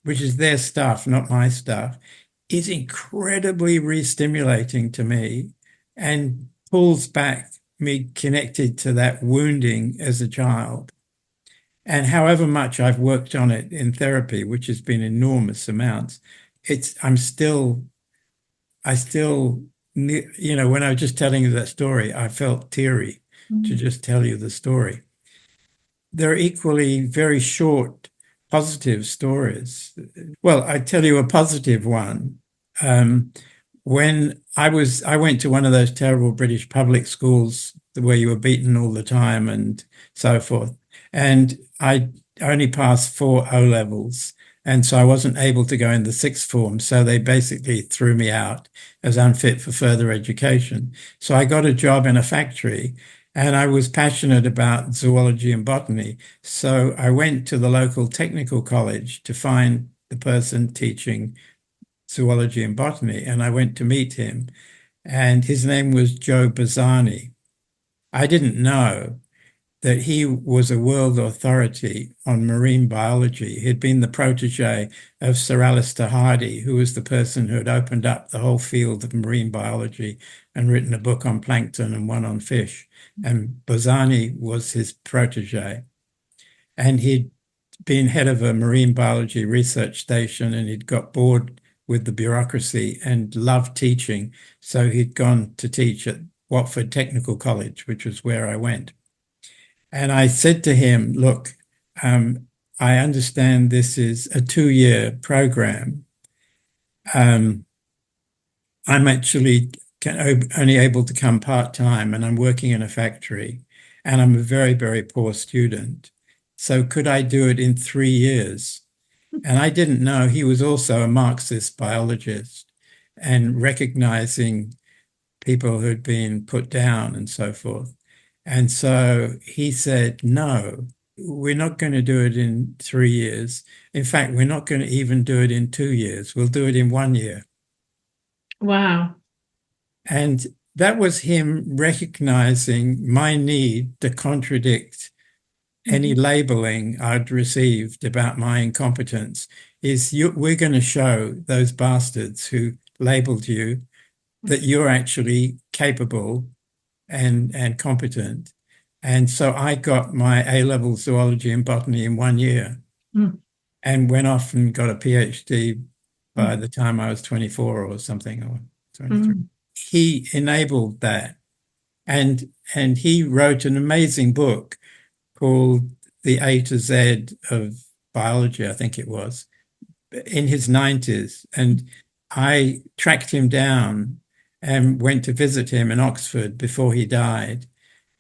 which is their stuff, not my stuff, is incredibly re-stimulating to me and pulls back me connected to that wounding as a child. And however much I've worked on it in therapy, which has been enormous amounts, I still, when I was just telling you that story, I felt teary to mm, just tell you the story. They're equally very short, positive stories. Well, I tell you a positive one. Um, when I went to one of those terrible British public schools where you were beaten all the time and so forth. And I only passed 4 O levels. And so I wasn't able to go in the sixth form. So they basically threw me out as unfit for further education. So I got a job in a factory and I was passionate about zoology and botany. So I went to the local technical college to find the person teaching zoology and botany, and I went to meet him, and his name was Joe Bazzani. I didn't know that he was a world authority on marine biology. He'd been the protege of Sir Alister Hardy, who was the person who had opened up the whole field of marine biology and written a book on plankton and one on fish. And Bozani was his protege. And he'd been head of a marine biology research station, and he'd got bored with the bureaucracy and loved teaching. So he'd gone to teach at Watford Technical College, which was where I went. And I said to him, look, I understand this is a 2-year program. I'm actually only able to come part-time, and I'm working in a factory, and I'm a very, very poor student. So could I do it in 3 years? And I didn't know he was also a Marxist biologist and recognizing people who'd been put down and so forth. And so he said, no, we're not going to do it in 3 years. In fact, we're not going to even do it in 2 years. We'll do it in 1 year. Wow. And that was him recognizing my need to contradict any labeling I'd received about my incompetence. We're going to show those bastards who labeled you that you're actually capable and competent. And so I got my A-level zoology and botany in 1 year and went off and got a PhD by the time I was 24 or something, or 23. He enabled that. And he wrote an amazing book called The A to Z of Biology, I think it was, in his 90s. And I tracked him down and went to visit him in Oxford before he died.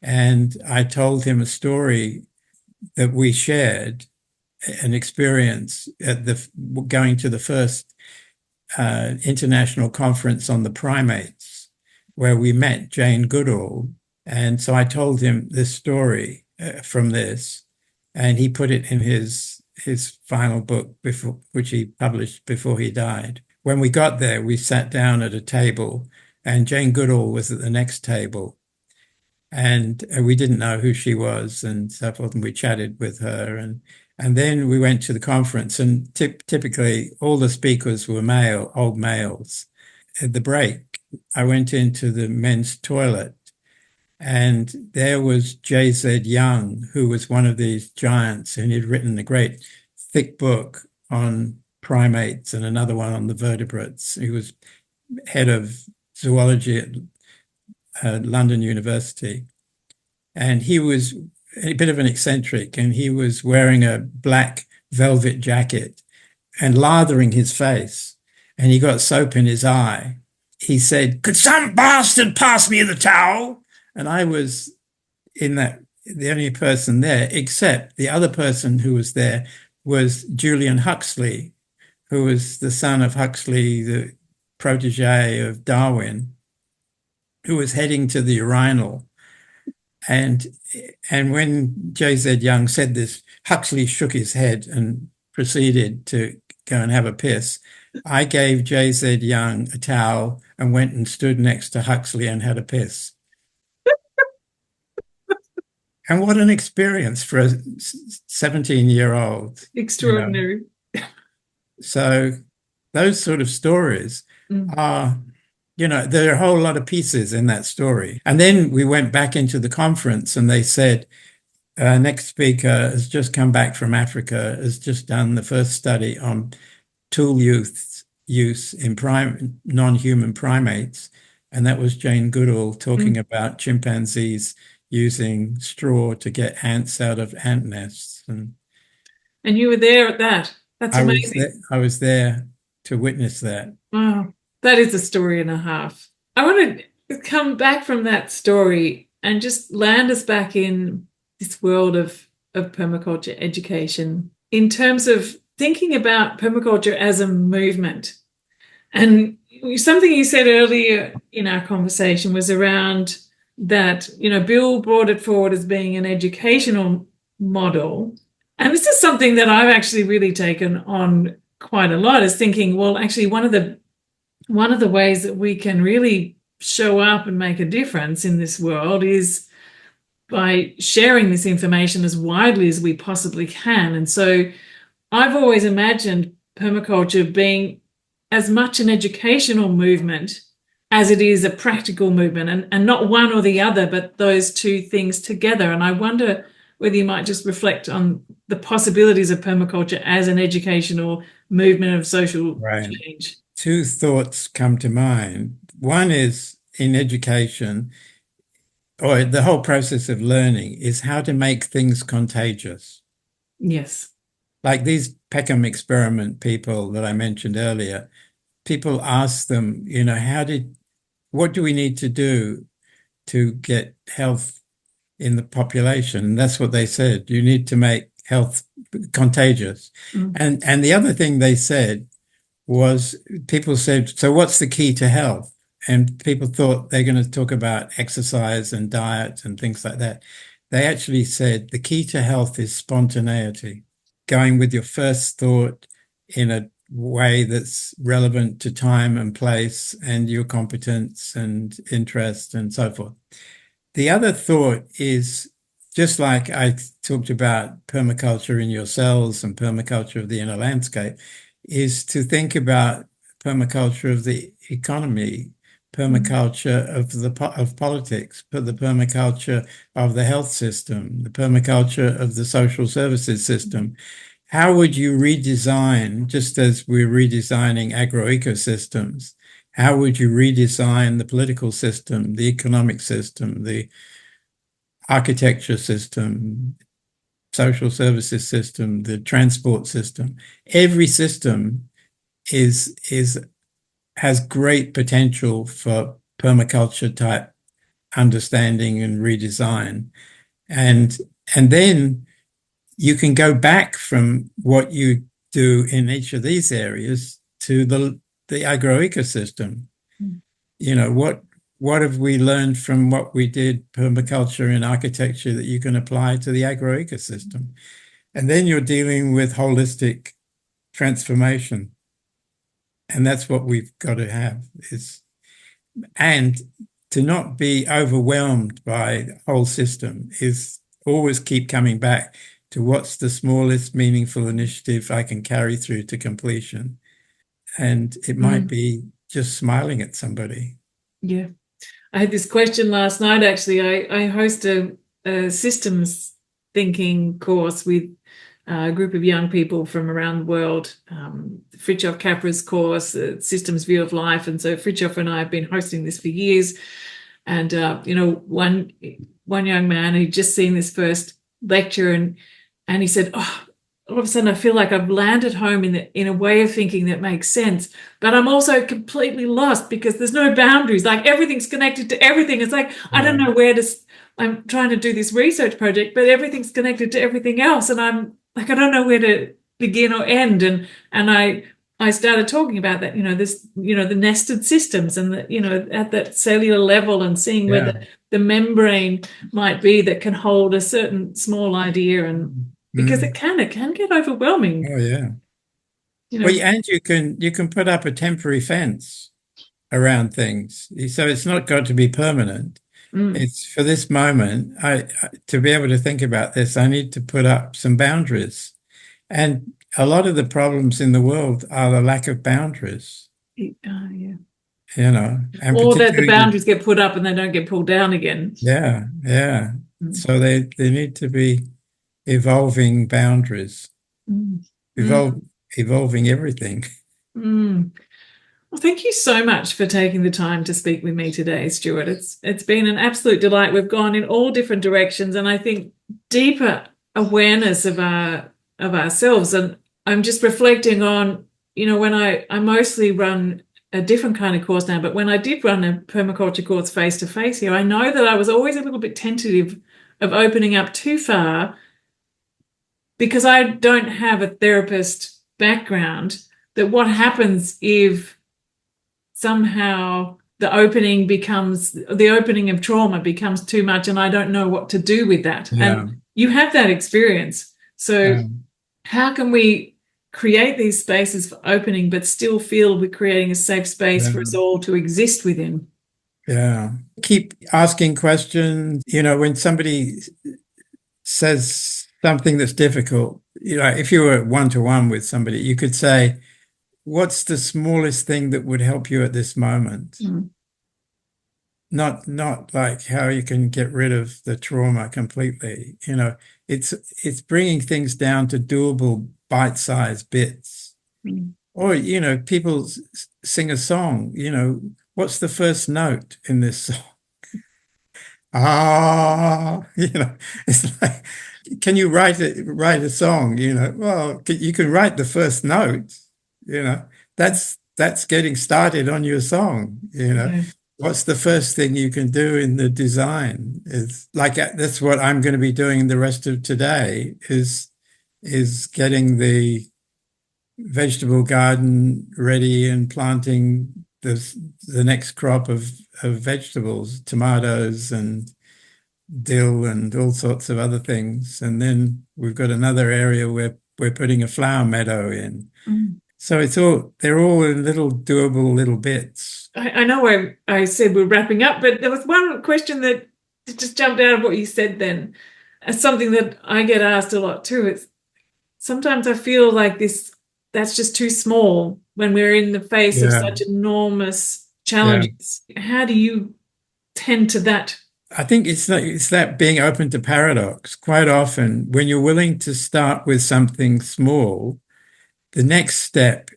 And I told him a story that we shared, an experience at going to the first international conference on the primates, where we met Jane Goodall. And so I told him this story from this, and he put it in his final book, which he published before he died. When we got there, we sat down at a table, and Jane Goodall was at the next table, and we didn't know who she was and so forth, and we chatted with her, and then we went to the conference, and typically all the speakers were old males. At the break, I went into the men's toilet, and there was J.Z. Young, who was one of these giants, and he'd written a great thick book on primates and another one on the vertebrates. He was head of zoology at London University. And he was a bit of an eccentric, and he was wearing a black velvet jacket and lathering his face, and he got soap in his eye. He said, "Could some bastard pass me the towel?" And I was the only person there, except the other person who was there was Julian Huxley, who was the son of Huxley, the protege of Darwin, who was heading to the urinal. And when J.Z. Young said this, Huxley shook his head and proceeded to go and have a piss. I gave J.Z. Young a towel and went and stood next to Huxley and had a piss. And what an experience for a 17-year-old. Extraordinary. So those sort of stories are, there are a whole lot of pieces in that story. And then we went back into the conference, and they said, next speaker has just come back from Africa, has just done the first study on tool use in non-human primates. And that was Jane Goodall talking about chimpanzees using straw to get ants out of ant nests. And you were there at that. That's amazing. I was there to witness that. Wow, that is a story and a half. I want to come back from that story and just land us back in this world of permaculture education in terms of thinking about permaculture as a movement. And something you said earlier in our conversation was around that, Bill brought it forward as being an educational model. And this is something that I've actually really taken on quite a lot, is thinking, well, actually one of the ways that we can really show up and make a difference in this world is by sharing this information as widely as we possibly can. And so I've always imagined permaculture being as much an educational movement as it is a practical movement, and not one or the other, but those two things together. And I wonder whether you might just reflect on the possibilities of permaculture as an educational movement of social Right. change. Two thoughts come to mind. One is in education, or the whole process of learning, is how to make things contagious. Yes. Like these Peckham experiment people that I mentioned earlier, people ask them, what do we need to do to get health in the population? And that's what they said. You need to make health contagious. Mm. And the other thing they said was, people said, so what's the key to health? And people thought they're going to talk about exercise and diet and things like that. They actually said the key to health is spontaneity, going with your first thought in a way that's relevant to time and place and your competence and interest and so forth. The other thought is, just like I talked about permaculture in your cells and permaculture of the inner landscape, is to think about permaculture of the economy, permaculture of politics, but the permaculture of the health system, the permaculture of the social services system. How would you redesign, just as we're redesigning agroecosystems, how would you redesign the political system, the economic system, the architecture system, social services system, the transport system? Every system has great potential for permaculture type understanding and redesign. And then you can go back from what you do in each of these areas to the agroecosystem. Mm. What have we learned from what we did permaculture in architecture that you can apply to the agroecosystem? And then you're dealing with holistic transformation. And that's what we've got to have, and to not be overwhelmed by the whole system, is always keep coming back to what's the smallest meaningful initiative I can carry through to completion. And it might be just smiling at somebody. Yeah. I had this question last night, actually. I host a systems thinking course with a group of young people from around the world. Fritjof Capra's course, Systems View of Life. And so Fritjof and I have been hosting this for years. And, one young man, he'd just seen this first lecture, and he said, oh, all of a sudden I feel like I've landed home in a way of thinking that makes sense, but I'm also completely lost because there's no boundaries. Like everything's connected to everything. It's like, I don't know where to, I'm trying to do this research project, but everything's connected to everything else. And I'm like, I don't know where to begin or end. And I started talking about that, the nested systems and at that cellular level, and seeing where the membrane might be that can hold a certain small idea, and because it can get overwhelming. Oh yeah. Well, and you can put up a temporary fence around things, so it's not got to be permanent. It's for this moment. To be able to think about this, I need to put up some boundaries, and a lot of the problems in the world are the lack of boundaries. Yeah. And or that the boundaries get put up and they don't get pulled down again. Yeah. So they need to be evolving boundaries, evolving everything. Well, thank you so much for taking the time to speak with me today, Stuart. It's been an absolute delight. We've gone in all different directions, and I think deeper awareness of ourselves. And I'm just reflecting on, when I mostly run a different kind of course now, but when I did run a permaculture course face to face here, I know that I was always a little bit tentative of opening up too far, because I don't have a therapist background, that what happens if somehow the opening of trauma becomes too much and I don't know what to do with that. Yeah. And you have that experience. So how can we create these spaces for opening but still feel we're creating a safe space for us all to exist within? Yeah. Keep asking questions. When somebody says something that's difficult, if you were one-to-one with somebody, you could say, what's the smallest thing that would help you at this moment? Mm. Not like how you can get rid of the trauma completely. It's bringing things down to doable bite-sized bits. Mm. Or, people sing a song, what's the first note in this song? Ah, it's like, can you write a song? Well, you can write the first note, you know, that's getting started on your song. Yeah. What's the first thing you can do in the design? Is like that's what I'm going to be doing the rest of today is getting the vegetable garden ready and planting the next crop of vegetables, tomatoes and dill and all sorts of other things. And then we've got another area where we're putting a flower meadow in. Mm. So they're all in little doable little bits. I know I said we're wrapping up, but there was one question that just jumped out of what you said then. As something that I get asked a lot too. It's sometimes I feel like that's just too small when we're in the face of such enormous challenges. Yeah. How do you tend to that? I think it's that being open to paradox. Quite often, when you're willing to start with something small, the next step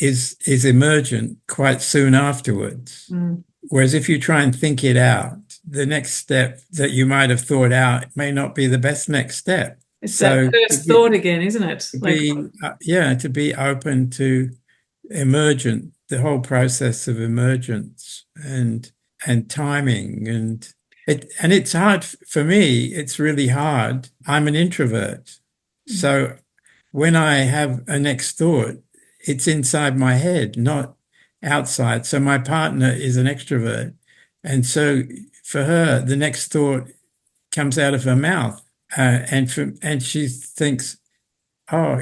is emergent quite soon afterwards. Mm. Whereas if you try and think it out, the next step that you might have thought out may not be the best next step. It's that first thought again, isn't it? To be open to emergent, the whole process of emergence and timing and it's hard for me. It's really hard. I'm an introvert. So when I have a next thought, it's inside my head, not outside. So my partner is an extrovert. And so for her, the next thought comes out of her mouth. And she thinks, oh,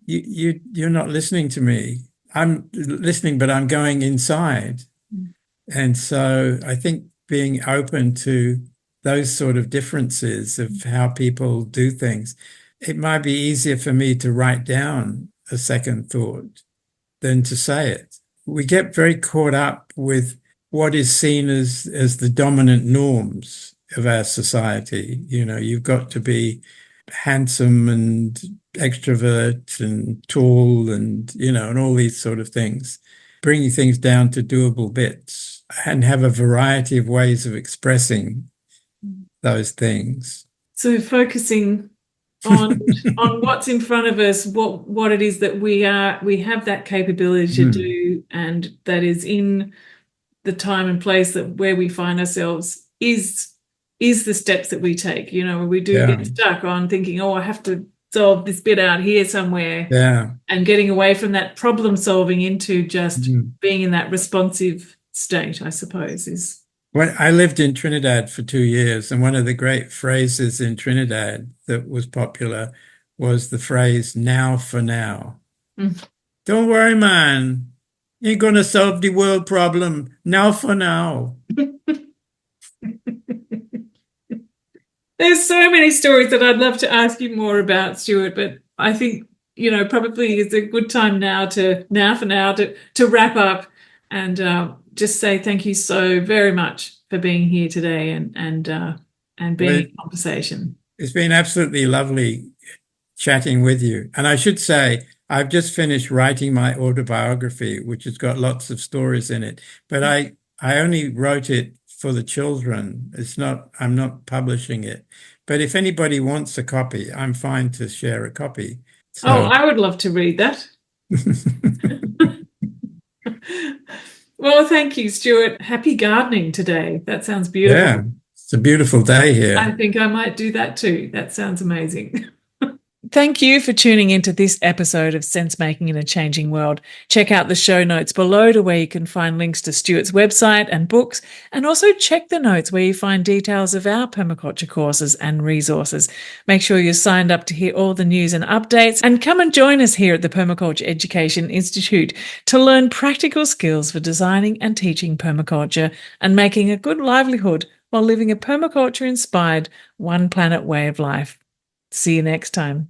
you're not listening to me. I'm listening, but I'm going inside. And so I think being open to those sort of differences of how people do things, it might be easier for me to write down a second thought than to say it. We get very caught up with what is seen as the dominant norms of our society. You've got to be handsome and extrovert and tall and, and all these sort of things, bringing things down to doable bits and have a variety of ways of expressing those things. So focusing on what's in front of us, what it is that we have that capability to do, and that is in the time and place that where we find ourselves is the steps that we take. We do get stuck on thinking, oh, I have to solve this bit out here somewhere. Yeah. And getting away from that problem solving into just being in that responsive state, I suppose, is. Well, I lived in Trinidad for 2 years, and one of the great phrases in Trinidad that was popular was the phrase, now for now. Don't worry, man. You're going to solve the world problem now for now. There's so many stories that I'd love to ask you more about, Stuart, but I think, probably it's a good time now to wrap up and just say thank you so very much for being here today and being in conversation. It's been absolutely lovely chatting with you. And I should say, I've just finished writing my autobiography, which has got lots of stories in it. But I only wrote it for the children. I'm not publishing it. But if anybody wants a copy, I'm fine to share a copy. So. Oh, I would love to read that. Well, thank you, Stuart. Happy gardening today. That sounds beautiful. Yeah, it's a beautiful day here. I think I might do that too. That sounds amazing. Thank you for tuning into this episode of Sense Making in a Changing World. Check out the show notes below to where you can find links to Stuart's website and books, and also check the notes where you find details of our permaculture courses and resources. Make sure you're signed up to hear all the news and updates, and come and join us here at the Permaculture Education Institute to learn practical skills for designing and teaching permaculture and making a good livelihood while living a permaculture-inspired, one planet way of life. See you next time.